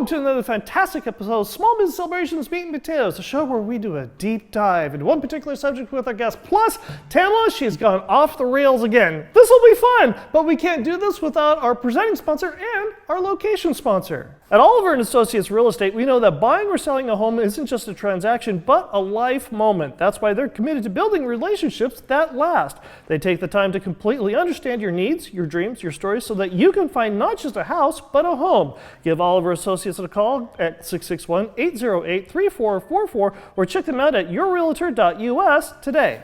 Welcome to another fantastic episode of Small Business Celebrations Meat and Potatoes, a show where we do a deep dive into one particular subject with our guest. Plus, Tamala, she's gone off the rails again. This will be fun, but we can't do this without our presenting sponsor and our location sponsor. At Oliver & Associates Real Estate, we know that buying or selling a home isn't just a transaction, but a life moment. That's why they're committed to building relationships that last. They take the time to completely understand your needs, your dreams, your stories, so that you can find not just a house, but a home. Give Oliver Associates a call at 661-808-3444 or check them out at yourrealtor.us today.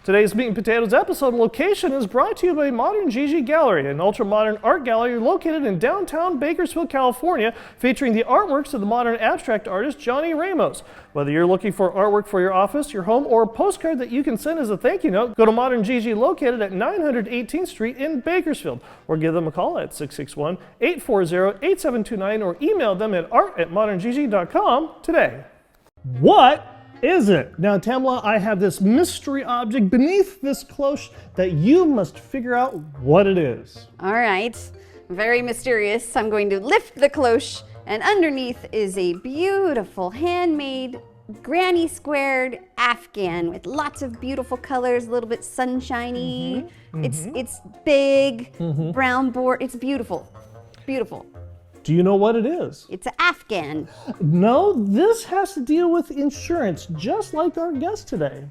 Today's Meat and Potatoes episode location is brought to you by Modern Gigi Gallery, an ultra-modern art gallery located in downtown Bakersfield, California, featuring the artworks of the modern abstract artist Johnny Ramos. Whether you're looking for artwork for your office, your home, or a postcard that you can send as a thank you note, go to Modern Gigi located at 918th Street in Bakersfield, or give them a call at 661-840-8729 or email them at art@moderngigi.com today. What is it? Now, Tamala, I have this mystery object beneath this cloche that you must figure out what it is. All right, very mysterious. I'm going to lift the cloche, and underneath is a beautiful handmade granny squared Afghan with lots of beautiful colors, a little bit sunshiny. It's big, brown board. It's beautiful, beautiful. Do you know what it is? It's an Afghan. No, this has to deal with insurance, just like our guest today.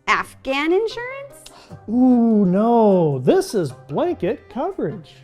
Afghan insurance? Ooh, no, this is blanket coverage.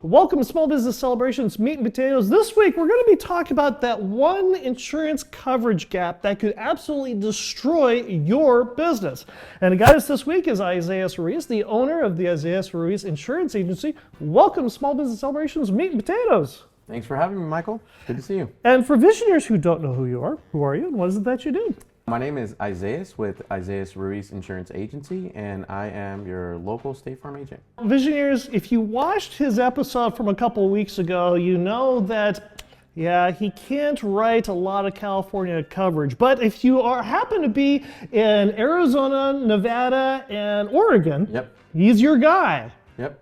Welcome to Small Business Celebrations Meat and Potatoes. This week we're going to be talking about that one insurance coverage gap that could absolutely destroy your business. And the guy this week is Isaias Ruiz, the owner of the Isaias Ruiz Insurance Agency. Welcome to Small Business Celebrations Meat and Potatoes. Thanks for having me, Michael. Good to see you. And for visionaries who don't know who you are you and what is it that you do? My name is Isaias with Isaias Ruiz Insurance Agency, and I am your local State Farm agent. Visionaries, if you watched his episode from a couple of weeks ago, you know that, yeah, he can't write a lot of California coverage. But if you happen to be in Arizona, Nevada, and Oregon, Yep. He's your guy. Yep.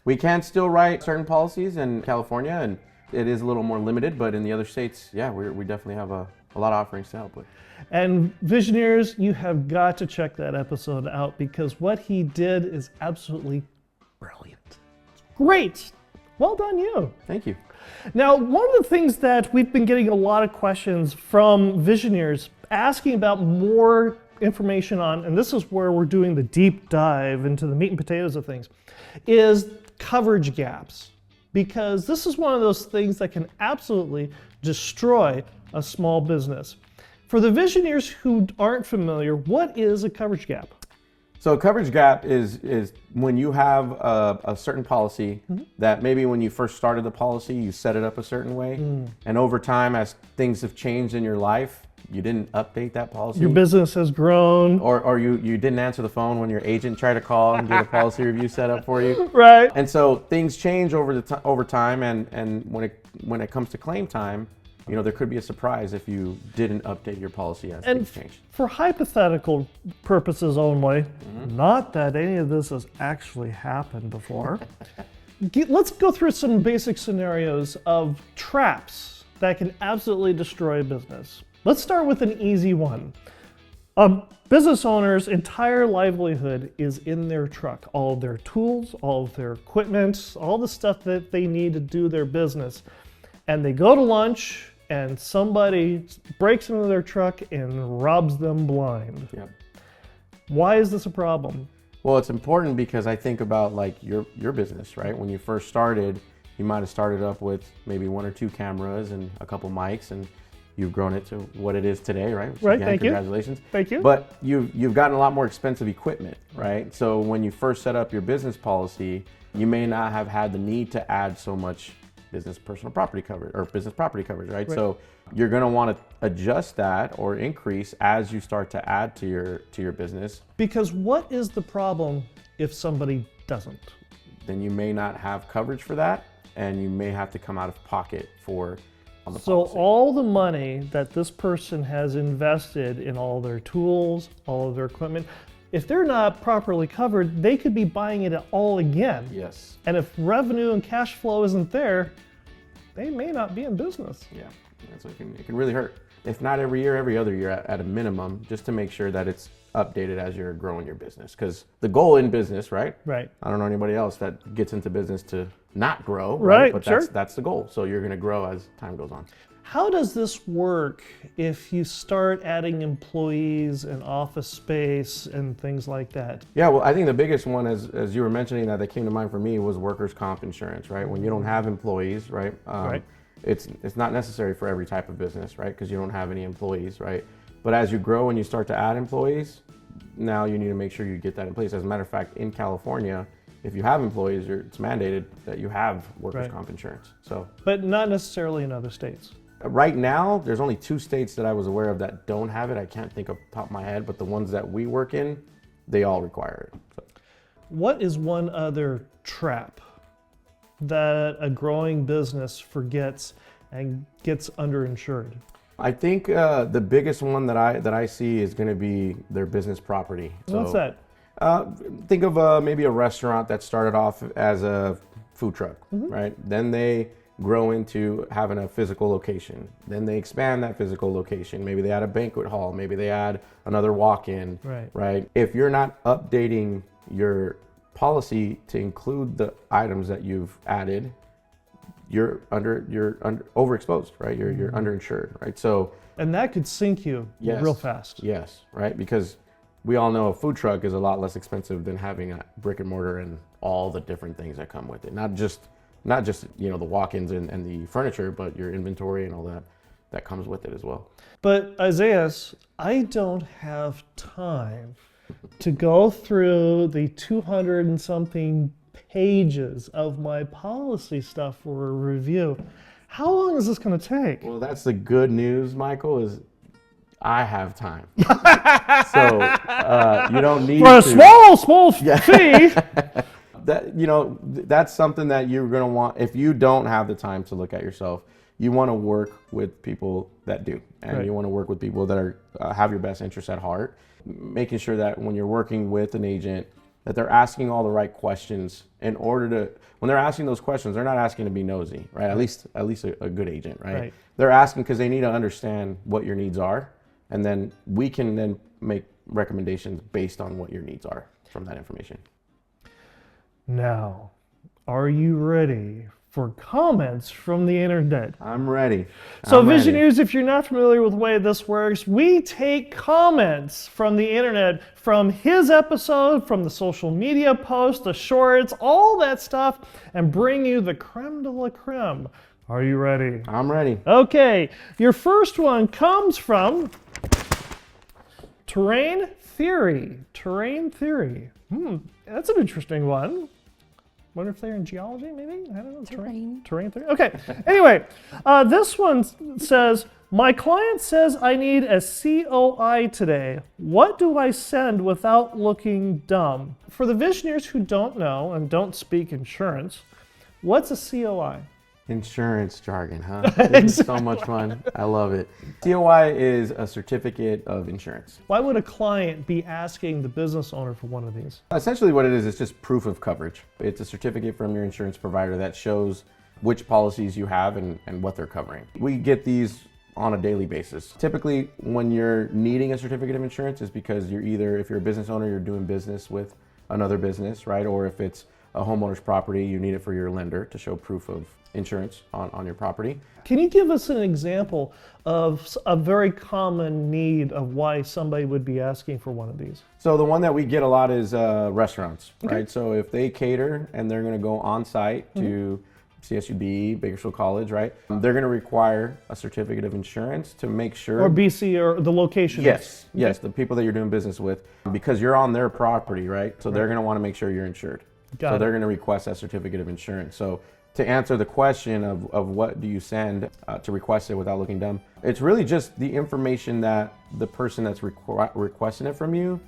We can still write certain policies in California, and it is a little more limited, but in the other states, yeah, we definitely have a lot of offerings to help with. And Visionaries, you have got to check that episode out because what he did is absolutely brilliant. It's great. Well done, you. Thank you. Now, one of the things that we've been getting a lot of questions from Visionaries asking about more information on, and this is where we're doing the deep dive into the meat and potatoes of things, is coverage gaps. Because this is one of those things that can absolutely destroy a small business. For the Visionaries who aren't familiar, what is a coverage gap? So a coverage gap is when you have a certain policy that maybe when you first started the policy, you set it up a certain way. And over time, as things have changed in your life, you didn't update that policy. Your business has grown. Or you didn't answer the phone when your agent tried to call and get a policy review set up for you. Right. And so things change over time, and when it comes to claim time, you know, there could be a surprise if you didn't update your policy as things change. For hypothetical purposes only, not that any of this has actually happened before, let's go through some basic scenarios of traps that can absolutely destroy a business. Let's start with an easy one. A business owner's entire livelihood is in their truck. All of their tools, all of their equipment, all the stuff that they need to do their business. And they go to lunch and somebody breaks into their truck and robs them blind. Yep. Why is this a problem? Well, it's important because I think about like your business, right? When you first started, you might have started up with maybe 1 or 2 cameras and a couple mics, and you've grown it to what it is today, right? Right, again, thank you. Congratulations. Thank you. But you've gotten a lot more expensive equipment, right? So when you first set up your business policy, you may not have had the need to add so much business personal property coverage or business property coverage, right? So you're going to want to adjust that or increase as you start to add to your business. Because what is the problem if somebody doesn't? Then you may not have coverage for that, and you may have to come out of pocket for on the So policy. all the money that this person has invested in all their tools, all of their equipment, if they're not properly covered, they could be buying it all again. Yes. And if revenue and cash flow isn't there, they may not be in business. Yeah, so it can really hurt. If not every year, every other year at a minimum, just to make sure that it's updated as you're growing your business. Because the goal in business, right? Right. I don't know anybody else that gets into business to not grow, Right, But sure. that's the goal. So you're going to grow as time goes on. How does this work if you start adding employees and office space and things like that? Yeah, well, I think the biggest one, as you were mentioning, that came to mind for me was workers' comp insurance, right? When you don't have employees, right? Right. It's not necessary for every type of business, right? Because you don't have any employees, right? But as you grow and you start to add employees, now you need to make sure you get that in place. As a matter of fact, in California, if you have employees, it's mandated that you have workers' Right. comp insurance. So But not necessarily in other states. right now, there's only 2 states that I was aware of that don't have it. I can't think off the top of my head, but the ones that we work in, they all require it. So. What is one other trap that a growing business forgets and gets underinsured? I think the biggest one that I see is going to be their business property. So, What's that? Think of maybe a restaurant that started off as a food truck, Mm-hmm. right? Then they grow into having a physical location. Then they expand that physical location. Maybe they add a banquet hall. Maybe they add another walk-in, Right. right? If you're not updating your policy to include the items that you've added, you're overexposed, right? You're underinsured, right? So And that could sink you yes, real fast. Yes, right? Because we all know a food truck is a lot less expensive than having a brick and mortar and all the different things that come with it. Not just the walk-ins and the furniture, but your inventory and all that comes with it as well. But Isaias, I don't have time to go through the 200 and something pages of my policy stuff for a review. How long is this going to take? Well, that's the good news, Michael, is I have time. So you don't need For a to. small fee. That's something that you're going to want. If you don't have the time to look at yourself, you want to work with people that do, and Right. you want to work with people that are have your best interests at heart, making sure that when you're working with an agent, that they're asking all the right questions in order to. When they're asking those questions, they're not asking to be nosy, right? At least a good agent, right? Right. They're asking because they need to understand what your needs are, and then we can then make recommendations based on what your needs are from that information. Now, are you ready for comments from the internet? I'm ready. So I'm ready. Visioneers, if you're not familiar with the way this works, we take comments from the internet, from his episode, from the social media posts, the shorts, all that stuff, and bring you the creme de la creme. Are you ready? I'm ready. Okay, your first one comes from Terrain Theory. Terrain Theory. That's an interesting one. Wonder if they're in geology, maybe? I don't know. Terrain Theory. Okay. Anyway, this one says, my client says I need a COI today. What do I send without looking dumb? For the Visioneers who don't know and don't speak insurance, what's a COI? Insurance jargon, huh? This is so much fun. I love it. COI is a certificate of insurance. Why would a client be asking the business owner for one of these? Essentially what it is just proof of coverage. It's a certificate from your insurance provider that shows which policies you have and what they're covering. We get these on a daily basis. Typically, when you're needing a certificate of insurance, is because you're either, if you're a business owner, you're doing business with another business, right? Or if it's a homeowner's property, you need it for your lender to show proof of insurance on your property. Can you give us an example of a very common need of why somebody would be asking for one of these? So the one that we get a lot is restaurants, right? So if they cater and they're going to go on site to CSUB, Bakersfield College, right? They're going to require a certificate of insurance to make sure. Or BC or the location? Yes, yes, the people that you're doing business with, because you're on their property, right? So they're going to want to make sure you're insured. Got so it. they're going to request that certificate of insurance. So to answer the question of what do you send to request it without looking dumb, it's really just the information that the person that's requesting it from you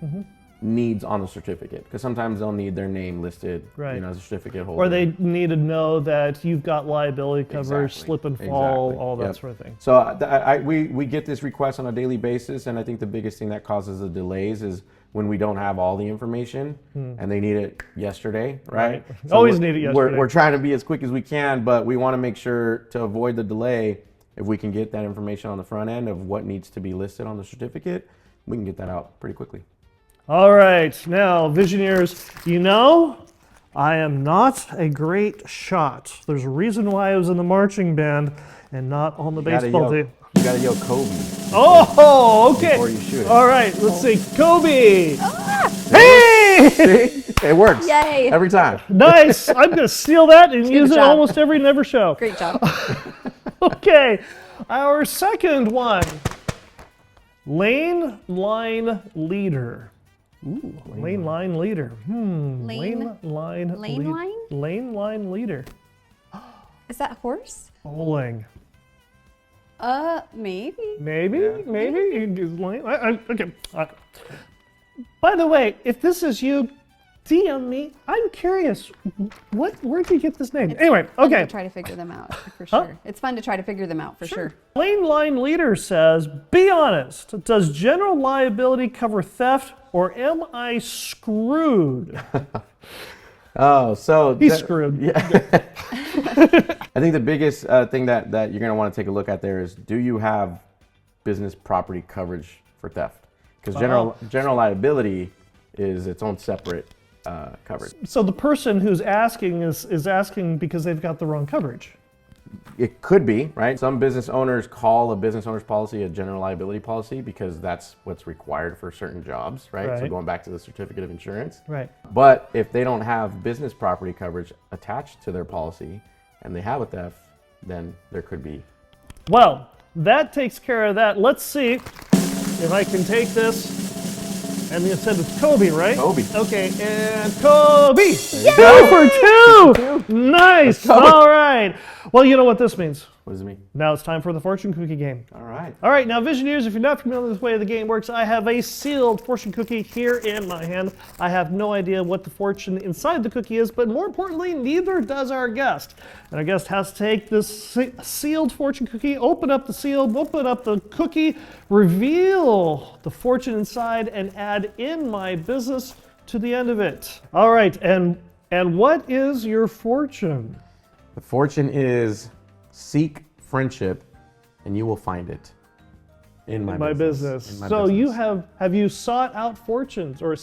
needs on the certificate. Because sometimes they'll need their name listed, Right. as a certificate holder. Or they need to know that you've got liability coverage, Exactly. slip and fall, Exactly. all that Yep. sort of thing. So we get this request on a daily basis, and I think the biggest thing that causes the delays is when we don't have all the information and they need it yesterday, right? Right. Always need it yesterday. We're trying to be as quick as we can, but we want to make sure to avoid the delay. If we can get that information on the front end of what needs to be listed on the certificate, we can get that out pretty quickly. All right, now, Visioneers, I am not a great shot. There's a reason why I was in the marching band and not on the baseball team. You gotta yell Kobe. Oh, okay. Before you shoot it. All right, let's see. Kobe. Hey! See? It works. Yay. Every time. Nice. I'm going to steal that and use it job. almost every Never Show. Great job. Okay, our second one. Lane line leader. Ooh, lane line leader. Lane line leader. Is that horse? Bowling. Maybe. Maybe. Okay. By the way, if this is you, DM me. I'm curious. Where'd you get this name? Anyway, okay. To try to figure them out for sure. It's fun to try to figure them out for sure. Lane line leader says, be honest. Does general liability cover theft or am I screwed? Oh, so He's screwed. Yeah. I think the biggest thing that you're going to want to take a look at there is, do you have business property coverage for theft? Because general liability is its own separate coverage. So the person who's asking is asking because they've got the wrong coverage. It could be, right? Some business owners call a business owner's policy a general liability policy because that's what's required for certain jobs, right? So going back to the certificate of insurance. Right. But if they don't have business property coverage attached to their policy and they have a theft, then there could be. Well, that takes care of that. Let's see if I can take this. And you said it's Kobe, right? Kobe. Okay, and Kobe! Go for 2! Nice! All right. Well, you know what this means. What does it mean? Now it's time for the fortune cookie game. All right. All right, now Visioneers, if you're not familiar with the way the game works, I have a sealed fortune cookie here in my hand. I have no idea what the fortune inside the cookie is, but more importantly, neither does our guest. And our guest has to take this sealed fortune cookie, open up the seal, open up the cookie, reveal the fortune inside, and add in my business to the end of it. All right, and what is your fortune? The fortune is seek friendship and you will find it in my business. In my So business. you have you sought out fortunes or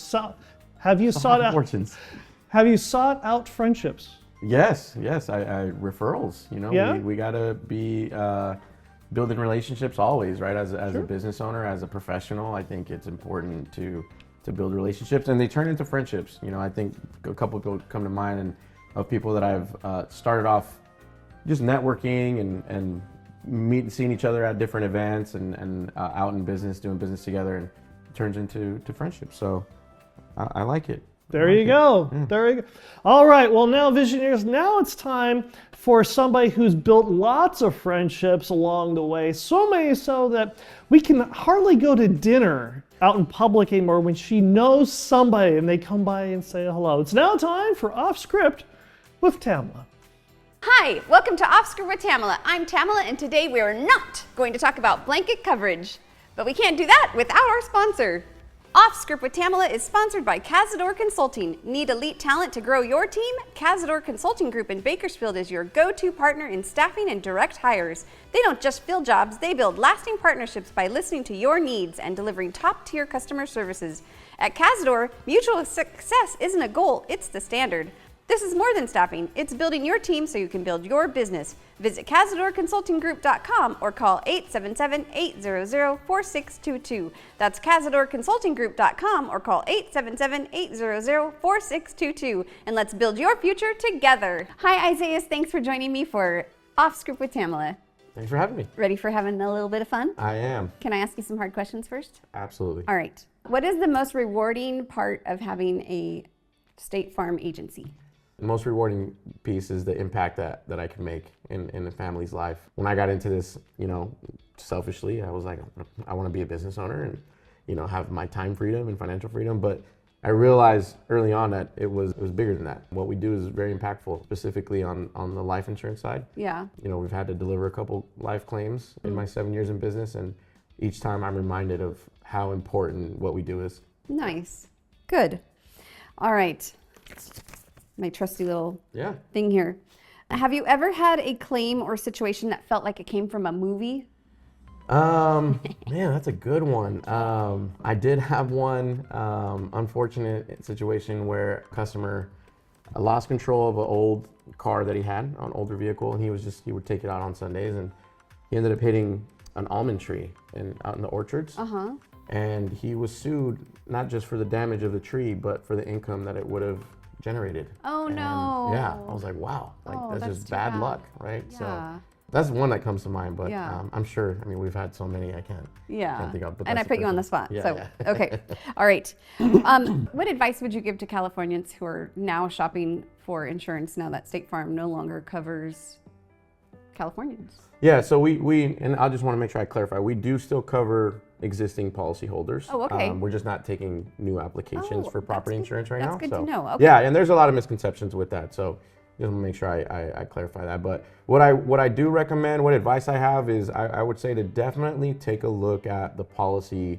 have you sought out fortunes? Have you sought out friendships? Yes. I referrals. Yeah? We gotta be building relationships always, right? As a business owner, as a professional, I think it's important to build relationships, and they turn into friendships. I think a couple come to mind, and of people that I've started off just networking and seeing each other at different events and out in business, doing business together, and it turns into friendships. So I like it. There you go. There you go. All right. Well, now, Visioneers, now it's time for somebody who's built lots of friendships along the way. So many so that we can hardly go to dinner out in public anymore when she knows somebody and they come by and say hello. It's now time for Off Script with Tamala. Hi, welcome to Off Script with Tamala. I'm Tamala, and today we are not going to talk about blanket coverage. But we can't do that without our sponsor. Off Script with Tamala is sponsored by Cazador Consulting. Need elite talent to grow your team? Cazador Consulting Group in Bakersfield is your go-to partner in staffing and direct hires. They don't just fill jobs, they build lasting partnerships by listening to your needs and delivering top-tier customer services. At Cazador, mutual success isn't a goal, it's the standard. This is more than staffing. It's building your team so you can build your business. Visit CazadorConsultingGroup.com or call 877-800-4622. That's CazadorConsultingGroup.com or call 877-800-4622. And let's build your future together. Hi, Isaias. Thanks for joining me for Off Script with Tamala. Thanks for having me. Ready for having a little bit of fun? I am. Can I ask you some hard questions first? Absolutely. All right. What is the most rewarding part of having a State Farm agency? The most rewarding piece is the impact that I can make in the family's life. When I got into this, selfishly, I was like, I want to be a business owner and, have my time freedom and financial freedom. But I realized early on that it was bigger than that. What we do is very impactful, specifically on the life insurance side. Yeah. We've had to deliver a couple life claims in my 7 years in business, and each time I'm reminded of how important what we do is Nice. Good. All right. My trusty little thing here. Have you ever had a claim or situation that felt like it came from a movie? Man, that's a good one. I did have one unfortunate situation where a customer lost control of an old car that he had, an older vehicle, and he would take it out on Sundays, and he ended up hitting an almond tree out in the orchards. And he was sued not just for the damage of the tree, but for the income that it would have generated. Oh, and no. Yeah, I was like, wow, like that's just bad luck, right? Yeah. So that's one that comes to mind, but Yeah. I'm sure, I mean, we've had so many, I can't think of. But And I that's put you on the spot. Yeah, So, yeah. okay. All right. What advice would you give to Californians who are now shopping for insurance now that State Farm no longer covers Californians? Yeah, so we and I just want to make sure I clarify, we do still cover existing policyholders. Oh, okay. We're just not taking new applications for property insurance right now. That's good so, to know. Okay. Yeah, and there's a lot of misconceptions with that. So just want to make sure I clarify that. But what I do recommend, what advice I have is I would say to definitely take a look at the policy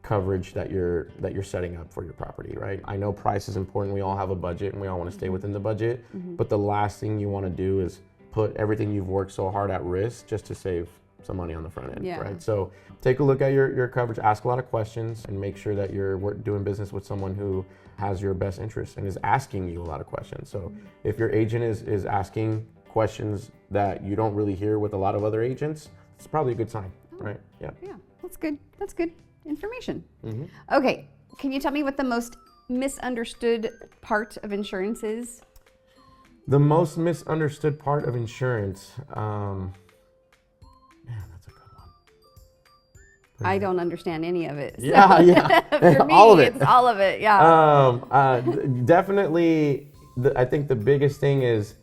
coverage that you're setting up for your property, right? I know price is important. We all have a budget and we all want to stay within the budget. But the last thing you want to do is put everything you've worked so hard at risk just to save some money on the front end, right? So take a look at your coverage, ask a lot of questions, and make sure that you're doing business with someone who has your best interest and is asking you a lot of questions. So if your agent is asking questions that you don't really hear with a lot of other agents, it's probably a good sign, right? Yeah. Yeah, that's good. That's good information. Okay, can you tell me what the most misunderstood part of insurance is? The most misunderstood part of insurance, man, that's a good one. I don't understand any of it. So Yeah. for me, All of it. it's all of it. Yeah. Definitely, I think the biggest thing is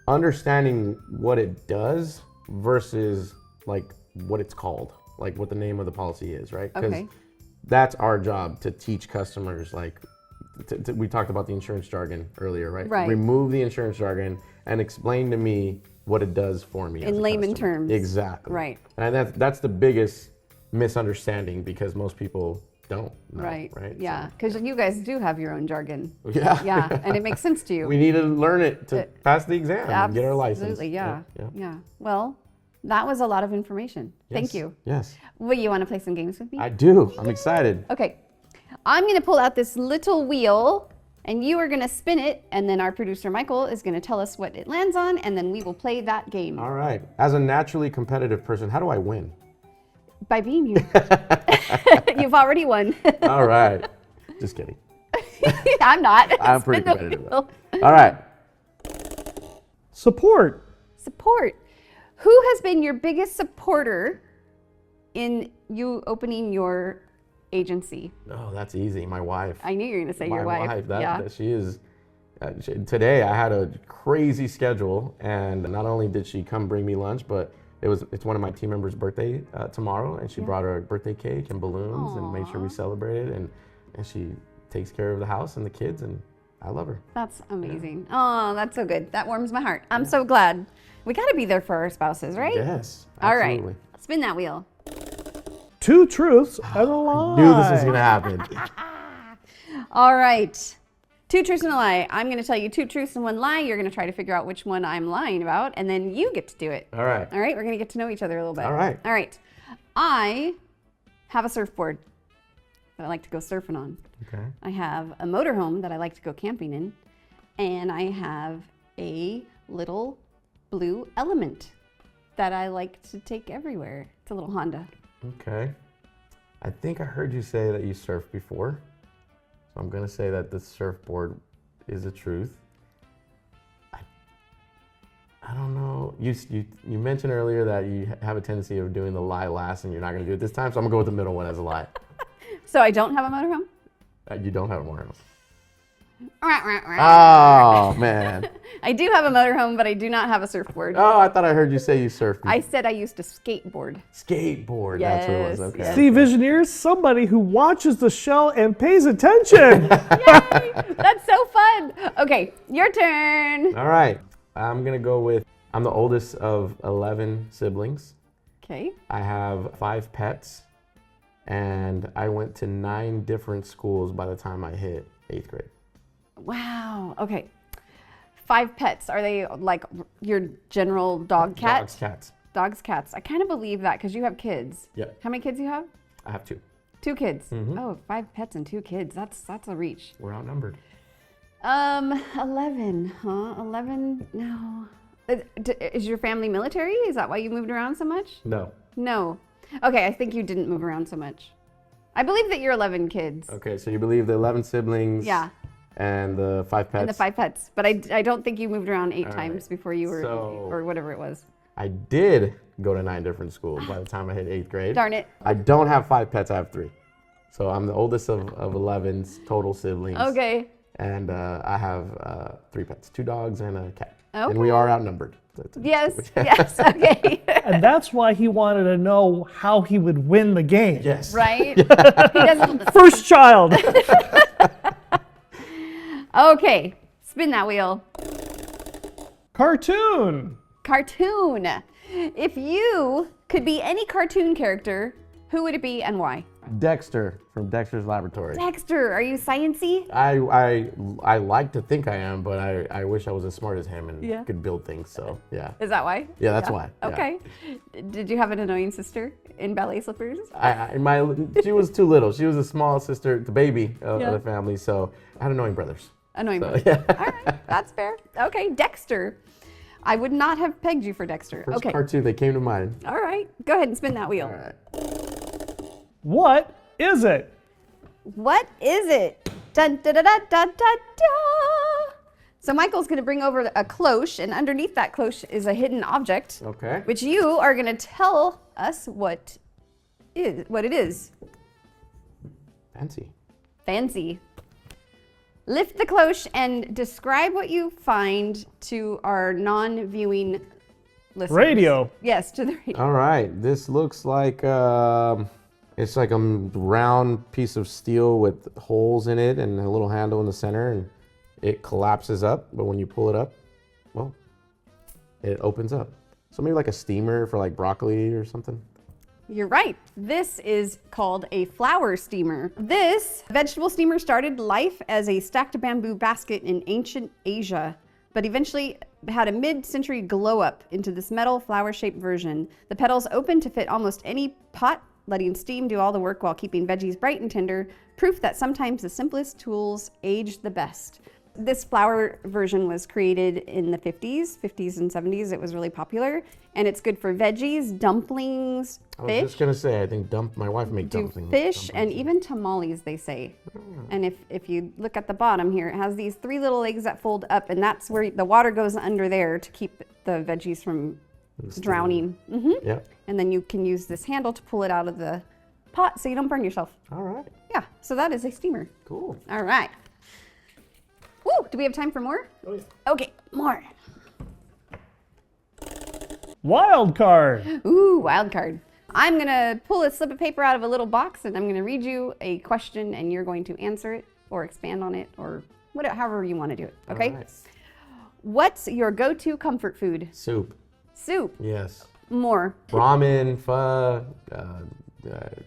understanding what it does versus like what it's called, like what the name of the policy is, right? Because that's our job to teach customers, like, we talked about the insurance jargon earlier, right? Right. Remove the insurance jargon and explain to me what it does for me. In layman terms. Exactly. Right. And that's the biggest misunderstanding because most people don't know, right? Yeah, because you guys do have your own jargon. Yeah. Yeah, and it makes sense to you. We need to learn it to pass the exam and get our license. Absolutely, yeah. Well, that was a lot of information. Thank you. Yes. Well, you want to play some games with me? I do. I'm excited. Okay. I'm going to pull out this little wheel, and you are going to spin it, and then our producer, Michael, is going to tell us what it lands on, and then we will play that game. All right. As a naturally competitive person, how do I win? By being here. You've already won. All right. Just kidding. I'm not. I'm pretty Spin the competitive. wheel. All right. Support. Support. Who has been your biggest supporter in you opening your agency? Oh, that's easy. My wife. I knew you were going to say your wife. My wife. Yeah. That she is. Today I had a crazy schedule, and not only did she come bring me lunch, but it's one of my team members' birthday tomorrow, and she brought her a birthday cake and balloons and made sure we celebrated, and she takes care of the house and the kids, and I love her. That's amazing. Oh, that's so good. That warms my heart. I'm so glad. We got to be there for our spouses, right? Yes, All absolutely. right. Spin that wheel. 2 truths and a lie. Knew this was gonna happen. All right. 2 truths and a lie. I'm going to tell you 2 truths and 1 lie. You're going to try to figure out which one I'm lying about, and then you get to do it. All right. All right. We're going to get to know each other a little bit. All right. All right. I have a surfboard that I like to go surfing on. Okay. I have a motorhome that I like to go camping in, and I have a little blue Element that I like to take everywhere. It's a little Honda. Okay. I think I heard you say that you surfed before. So I'm gonna say that the surfboard is the truth. I don't know. You mentioned earlier that you have a tendency of doing the lie last, and you're not gonna do it this time. So I'm gonna go with the middle one as a lie. So I don't have a motorhome? You don't have a motorhome. Oh, man. I do have a motorhome, but I do not have a surfboard. Oh, I thought I heard you say you surfed. I said I used to skateboard. Skateboard. Yes, That's what it was. Okay. yes. See, Visioneers, somebody who watches the show and pays attention. Yay! That's so fun. Okay, your turn. All right. I'm gonna go with. I'm the oldest of 11 siblings. Okay. I have 5 pets, and I went to 9 different schools by the time I hit 8th grade. Wow. Okay. 5 pets. Are they like your general dog, cat? Dogs, cats. Dogs, cats. I kind of believe that because you have kids. Yep. How many kids you have? I have 2. 2 kids. Oh, 5 pets and 2 kids. That's a reach. We're outnumbered. 11, huh? 11? No. Is your family military? Is that why you moved around so much? No. No. Okay, I think you didn't move around so much. I believe that you're 11 kids. Okay, so you believe the 11 siblings? Yeah. And the 5 pets? And the 5 pets. But I don't think you moved around 8 All times right. before you were, So- or whatever it was. I did go to 9 different schools by the time I hit 8th grade. Darn it. I don't have 5 pets, I have 3. So I'm the oldest of 11 total siblings. Okay. And I have 3 pets, 2 dogs and a cat. And Okay. we are outnumbered. Yes, yes, okay. And that's why he wanted to know how he would win the game. Yes. Right? He doesn't. First child. Okay, spin that wheel. Cartoon. Cartoon. If you could be any cartoon character, who would it be and why? Dexter from Dexter's Laboratory. Dexter, are you science-y? I like to think I am, but I wish I was as smart as him and Yeah. could build things. So yeah. Is that why? Yeah, that's why. Yeah. Okay. Did you have an annoying sister in ballet slippers? She was too little. She was the small sister, the baby of Yeah. the family. So I had annoying brothers. Annoying. So, brothers. yeah. All right, that's fair. Okay, Dexter. I would not have pegged you for Dexter. First Okay. cartoon that came to mind. All right, go ahead and spin that wheel. All right. What is it? What is it? Dun, da, da, da, da, da, da. So Michael's going to bring over a cloche, and underneath that cloche is a hidden object, Okay. which you are going to tell us what it is. Fancy. Fancy. Lift the cloche and describe what you find to our non-viewing listeners. Radio. Yes, to the radio. All right. This looks like it's like a round piece of steel with holes in it and a little handle in the center, and it collapses up. But when you pull it up, well, it opens up. So maybe like a steamer for like broccoli or something. You're right. This is called a flour steamer. This vegetable steamer started life as a stacked bamboo basket in ancient Asia, but eventually had a mid-century glow up into this metal flower-shaped version. The petals open to fit almost any pot, letting steam do all the work while keeping veggies bright and tender, proof that sometimes the simplest tools age the best. This flour version was created in the 50s and 70s. It was really popular, and it's good for veggies, dumplings, I was fish. just gonna say, I think my wife makes Do dumplings. fish and even tamales, they say. And if you look at the bottom here, it has these 3 little legs that fold up, and that's where the water goes under there to keep the veggies from drowning. Yep. And then you can use this handle to pull it out of the pot so you don't burn yourself. All right. Yeah, so that is a steamer. Cool. All right. Woo, do we have time for more? Oh, yeah. Okay, more. Wild card. Ooh, wild card. I'm gonna pull a slip of paper out of a little box, and I'm gonna read you a question, and you're going to answer it or expand on it or whatever, however you want to do it. Okay. All right. What's your go-to comfort food? Soup. Soup. Yes. More. Ramen, pho,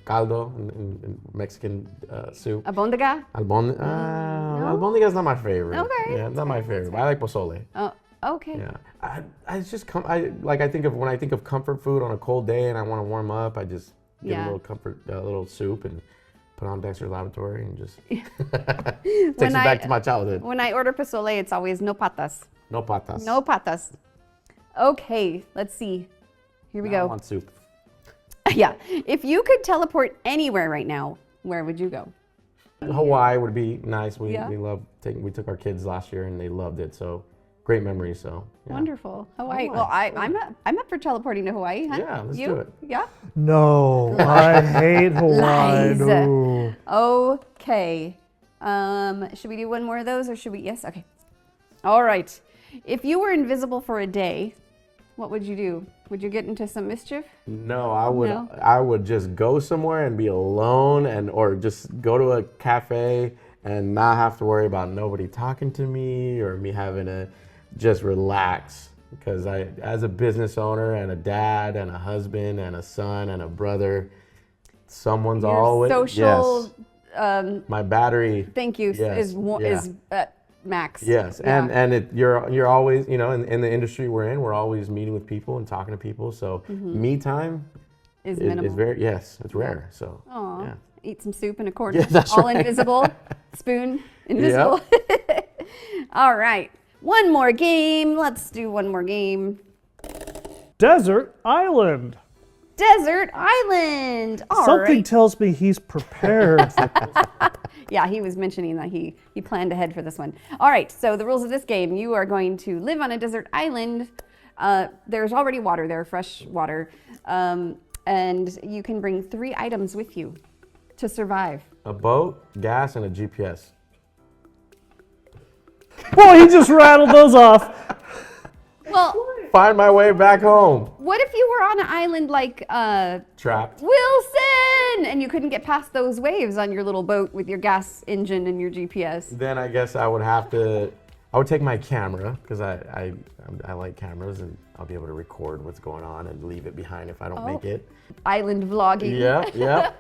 caldo in Mexican soup. Abondiga. Albondiga is not my favorite. Okay, Yeah, not my favorite. I like pozole. Oh, okay. Yeah. I think of when I think of comfort food on a cold day and I want to warm up, I just get Yeah. a little comfort, a little soup and put on Dexter's Laboratory and just takes When me back to my childhood. When I order pozole, it's always no patas. No patas. No patas. Okay, let's see. Here we Now I go. want soup. Yeah. If you could teleport anywhere right now, where would you go? Hawaii would be nice. We Yeah. we took our kids last year and they loved it. So great memories. So yeah. Wonderful. Hawaii. Hawaii. Well, I'm up for teleporting to Hawaii. Huh? Yeah, let's you? do it. Yeah. No, I hate Hawaii. Lies. No. Okay. Should we do one more of those, or should we? Yes. Okay. All right. If you were invisible for a day, what would you do? Would you get into some mischief? No, I would. No? I would just go somewhere and be alone, or just go to a cafe and not have to worry about nobody talking to me or me having to just relax. Because as a business owner and a dad and a husband and a son and a brother, Someone's Your always social. Yes. My battery. Thank you. Yes, Is max. Yes, Yeah. and you're always, you know, in the industry we're in, we're always meeting with people and talking to people. So me time is minimal. is very it's rare. So Aw. yeah. Eat some soup in a corner. Yeah, that's all right. invisible. Spoon invisible. All right. One more game. Let's do one more game. Desert Island. Desert Island. All Something right. tells me he's prepared. Yeah, he was mentioning that he planned ahead for this one. All right, so the rules of this game, you are going to live on a desert island. There's already water there, fresh water. And you can bring 3 items with you to survive. A boat, gas, and a GPS. Well, he just rattled those off. Well, Find my way back home. what if you were on an island like Trapped. Wilson and you couldn't get past those waves on your little boat with your gas engine and your GPS? Then I guess I would take my camera because I like cameras and I'll be able to record what's going on and leave it behind if I don't make it. Island vlogging. Yeah.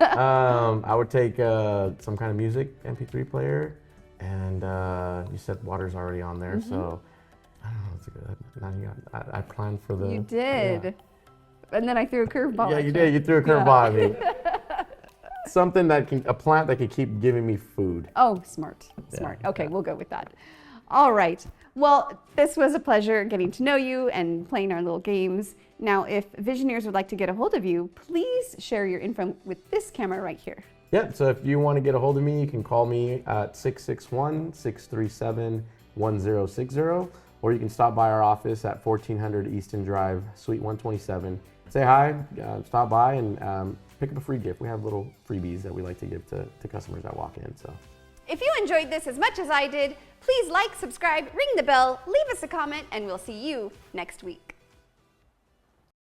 I would take some kind of music MP3 player, and you said water's already on there, so I don't know. It's a good. I planned for the. You did. Yeah. And then I threw a curveball. Yeah, at you did. You threw a curveball at me. Something a plant that can keep giving me food. Oh, smart. Okay, we'll go with that. All right. Well, this was a pleasure getting to know you and playing our little games. Now, if Visioneers would like to get a hold of you, please share your info with this camera right here. Yeah, so if you want to get a hold of me, you can call me at 661-637-1060, or you can stop by our office at 1400 Easton Drive, Suite 127. Say hi, stop by, and pick up a free gift. We have little freebies that we like to give to customers that walk in. So, If you enjoyed this as much as I did, please like, subscribe, ring the bell, leave us a comment, and we'll see you next week.